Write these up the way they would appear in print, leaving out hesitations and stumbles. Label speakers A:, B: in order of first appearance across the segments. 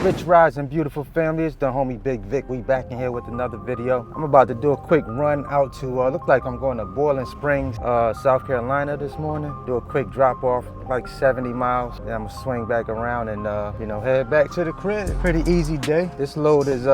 A: Rich Rising beautiful family, it's the homie Bigg Vic. We back in here with another video. I'm about to do a quick run out to, look like I'm going to Boiling Springs, South Carolina this morning. Do a quick drop off, like 70 miles. Then I'm gonna swing back around and, head back to the crib. Pretty easy day. This load is,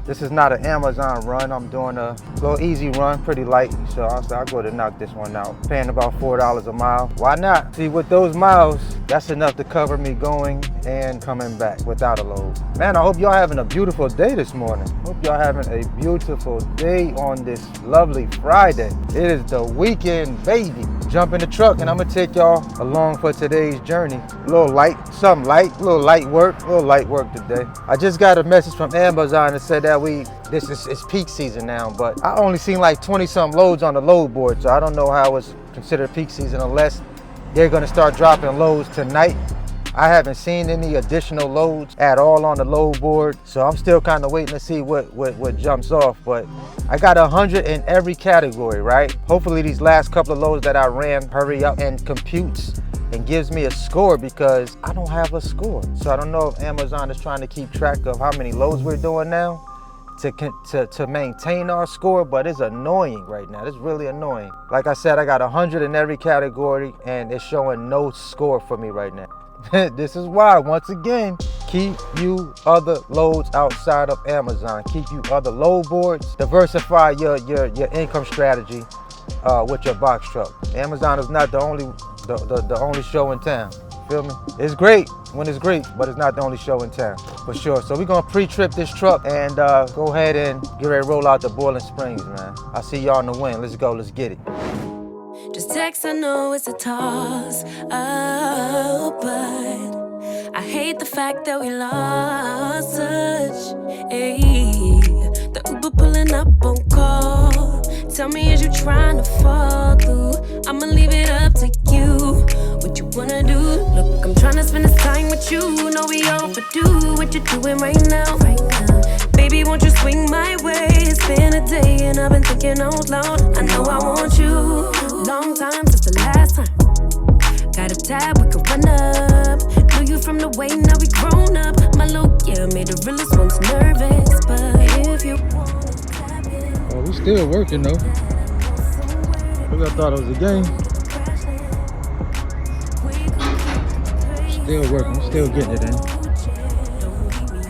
A: this is not an Amazon run. I'm doing a little easy run, pretty light. So I'll go to knock this one out. Paying about $4 a mile. Why not? See, with those miles, that's enough to cover me going and coming back without a load. Man, I hope y'all having a beautiful day this morning. Hope y'all having a beautiful day on this lovely Friday. It is the weekend, baby. Jump in the truck and I'm gonna take y'all along for today's journey. A little light, something light, a little light work today. I just got a message from Amazon that said that it's peak season now, but I only seen like 20 something loads on the load board, so I don't know how it's considered peak season unless they're gonna start dropping loads tonight. I haven't seen any additional loads at all on the load board, so I'm still kind of waiting to see what jumps off. But I got 100 in every category, right? Hopefully these last couple of loads that I ran hurry up and computes and gives me a score, because I don't have a score. So I don't know if Amazon is trying to keep track of how many loads we're doing now to maintain our score, but it's annoying right now. It's really annoying. Like I said, I got 100 in every category and it's showing no score for me right now. This is why, once again, keep you other loads outside of Amazon. Keep you other load boards. Diversify your income strategy with your box truck. Amazon is not the only show in town. Feel me? It's great when it's great, but it's not the only show in town, for sure. So we're gonna pre-trip this truck and go ahead and get ready to roll out to Boiling Springs, man. I'll see y'all in the wind. Let's go, let's get it.
B: Just text, I know it's a toss up, but I hate the fact that we lost touch. Ayy, the Uber pulling up on call. Tell me, is you trying to fall through? I'ma leave it up to you. What you wanna do? Look, I'm trying to spend this time with you. Know we overdue. What you doing right now? Baby, won't you swing my way? It's been a day and I've been thinking out loud. I know I want you. Long time since the last time. Got a tab, we could run up. Knew you from the way, now we grown up. My look, yeah, made the realest ones nervous. But if you wanna clap it.
A: Oh, we still working though. I thought it was a game. Still working, still getting it in.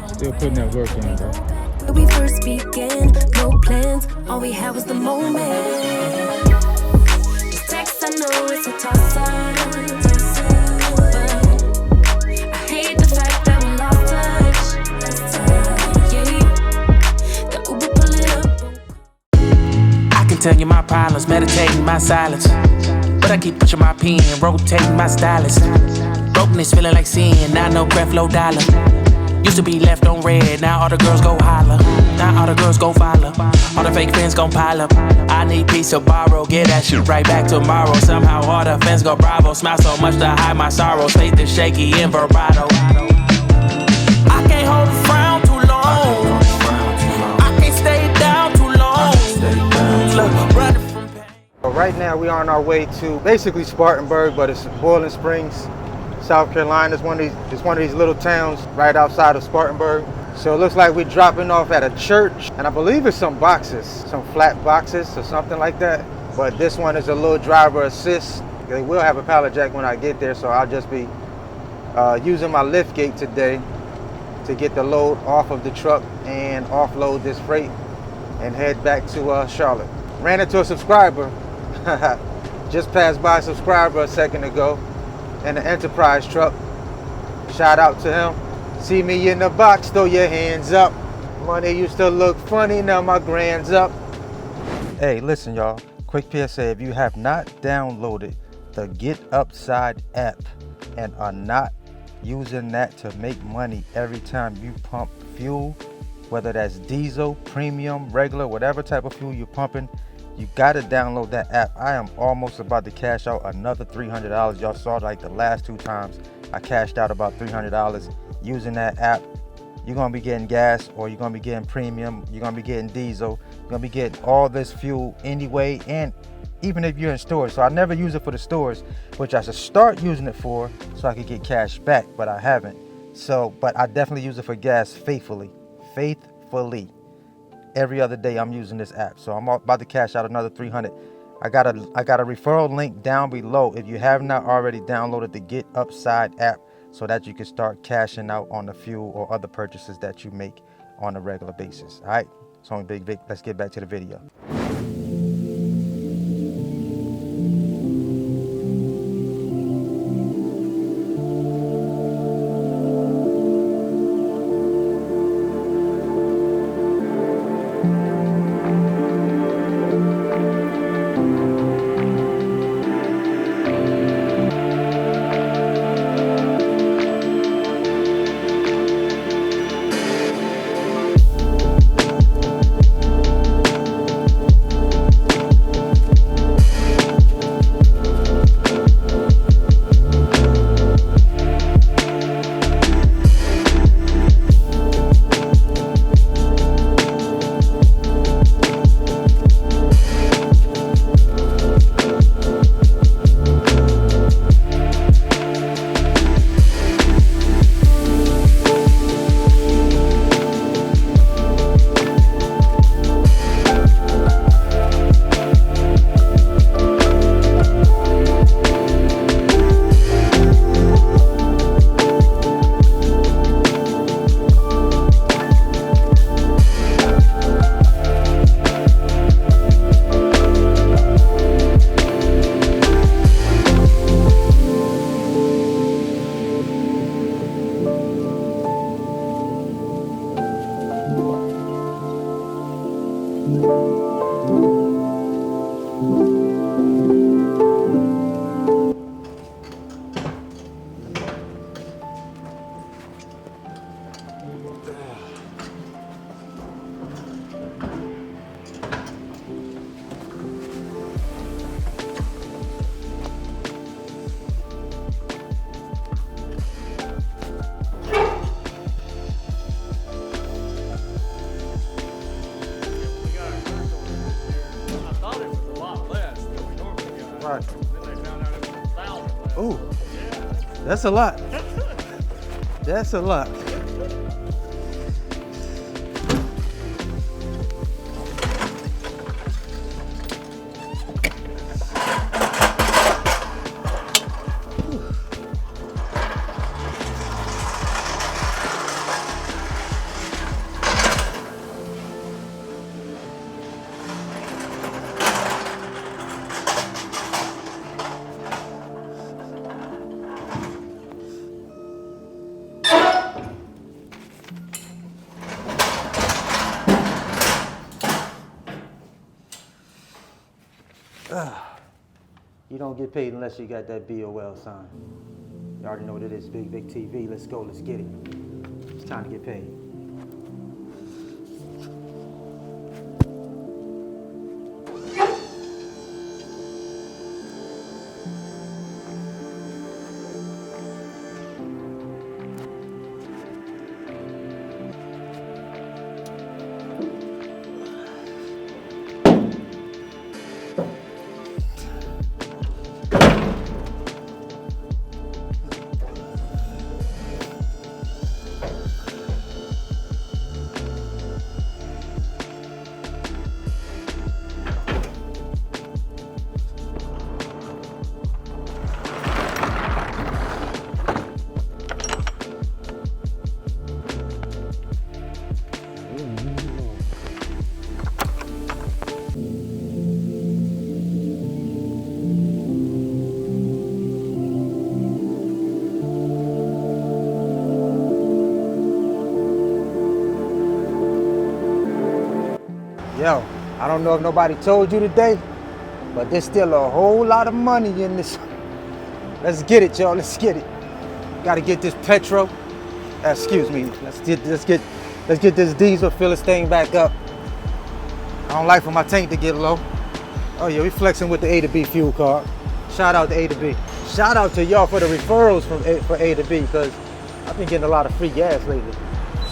A: Still putting that work in, bro.
B: When we first began, no plans, all we had was the moment. This text, I know it's a toss-up, but I hate the fact that we lost touch. Yeah, the Uber pulling up.
C: I can tell you my problems, meditating my silence, but I keep pushing my pen, rotating my stylus. Brokenness feeling like sin, now no breath, low dollar. Used to be left on red, now all the girls go holler. Now all the girls go follow. All the fake friends gon' pile up. I need peace to borrow, get that shit right back tomorrow. Somehow all the fans go bravo. Smile so much to hide my sorrows. Faith is shaky and vibrato. I can't hold a frown too long. I can't stay down too long. Look, running from pain.
A: So right now we are on our way to basically Spartanburg, but it's Boiling Springs, South Carolina. It's one of these little towns right outside of Spartanburg. So it looks like we're dropping off at a church, and I believe it's some boxes, some flat boxes or something like that. But this one is a little driver assist. They will have a pallet jack when I get there, so I'll just be using my lift gate today to get the load off of the truck and offload this freight and head back to Charlotte. Ran into a subscriber. Just passed by a subscriber a second ago in the Enterprise truck. Shout out to him. See me in the box, throw your hands up. Money used to look funny, now my grand's up. Hey, listen y'all, quick PSA, if you have not downloaded the Get Upside app and are not using that to make money every time you pump fuel, whether that's diesel, premium, regular, whatever type of fuel you're pumping, you gotta download that app. I am almost about to cash out another $300. Y'all saw like the last 2 times I cashed out about $300 using that app. You're gonna be getting gas, or you're gonna be getting premium, you're gonna be getting diesel, you're gonna be getting all this fuel anyway, and even if you're in stores. So I never use it for the stores, which I should start using it for so I could get cash back, but I haven't. So, but I definitely use it for gas faithfully. Every other day I'm using this app. So I'm about to cash out another 300. I got a referral link down below if you have not already downloaded the Get Upside app so that you can start cashing out on the fuel or other purchases that you make on a regular basis. All right, so I'm Bigg Vic. Let's get back to the video. Right. Ooh, that's a lot. That's a lot. You don't get paid unless you got that BOL sign. You already know what it is, Bigg Vic TV. Let's go, let's get it. It's time to get paid. Yo, I don't know if nobody told you today, but there's still a whole lot of money in this. Let's get it, y'all. Let's get it. Gotta get this petrol. Excuse me. Let's get this diesel, fill this thing back up. I don't like for my tank to get low. Oh yeah, we flexing with the A to B fuel card. Shout out to A to B. Shout out to y'all for the referrals for A to B, because I've been getting a lot of free gas lately.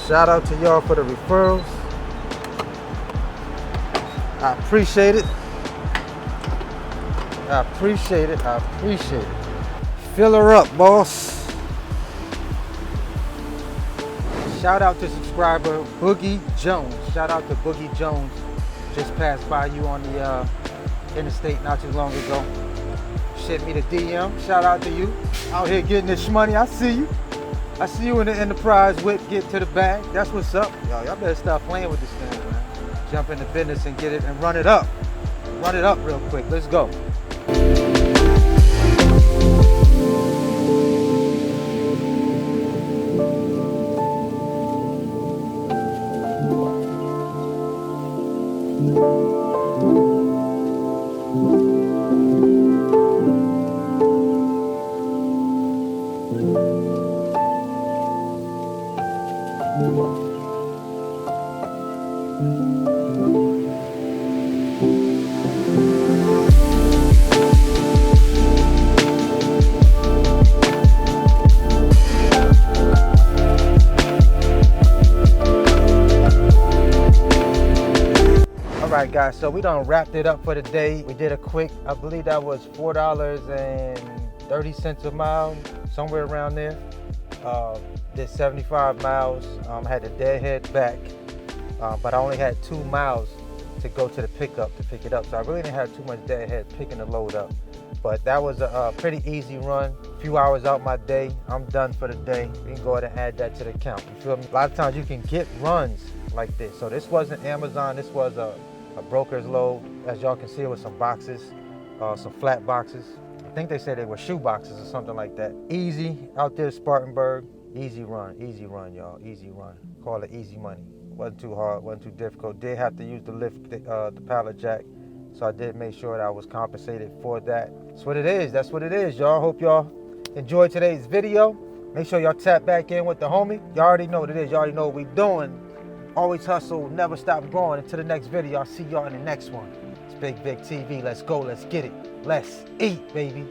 A: Shout out to y'all for the referrals. I appreciate it. I appreciate it. I appreciate it. Fill her up, boss. Shout out to subscriber Boogie Jones. Shout out to Boogie Jones. Just passed by you on the interstate not too long ago. Sent me the DM. Shout out to you. Out here getting this money. I see you. I see you in the Enterprise whip. Get to the bag. That's what's up. Y'all better stop playing with this thing, man. Jump into business and get it and run it up. Run it up real quick. Let's go. Alright guys, so we done wrapped it up for the day. We did a quick, I believe that was $4.30 a mile, somewhere around there. Did 75 miles, had the deadhead back, but I only had 2 miles to go to the pickup to pick it up. So I really didn't have too much deadhead picking the load up. But that was a pretty easy run. A few hours out my day, I'm done for the day. We can go ahead and add that to the count, you feel me? A lot of times you can get runs like this. So this wasn't Amazon, this was a broker's load. As y'all can see, it was some boxes, some flat boxes. I think they said they were shoe boxes or something like that. Easy out there, Spartanburg. Easy run, y'all, easy run. Call it easy money. Wasn't too hard, wasn't too difficult. Did have to use the lift, the pallet jack. So I did make sure that I was compensated for that. That's what it is, y'all. Hope y'all enjoyed today's video. Make sure y'all tap back in with the homie. Y'all already know what it is, y'all already know what we doing. Always hustle, never stop growing. Until the next video, I'll see y'all in the next one. It's Bigg Vic TV. Let's go, let's get it. Let's eat, baby.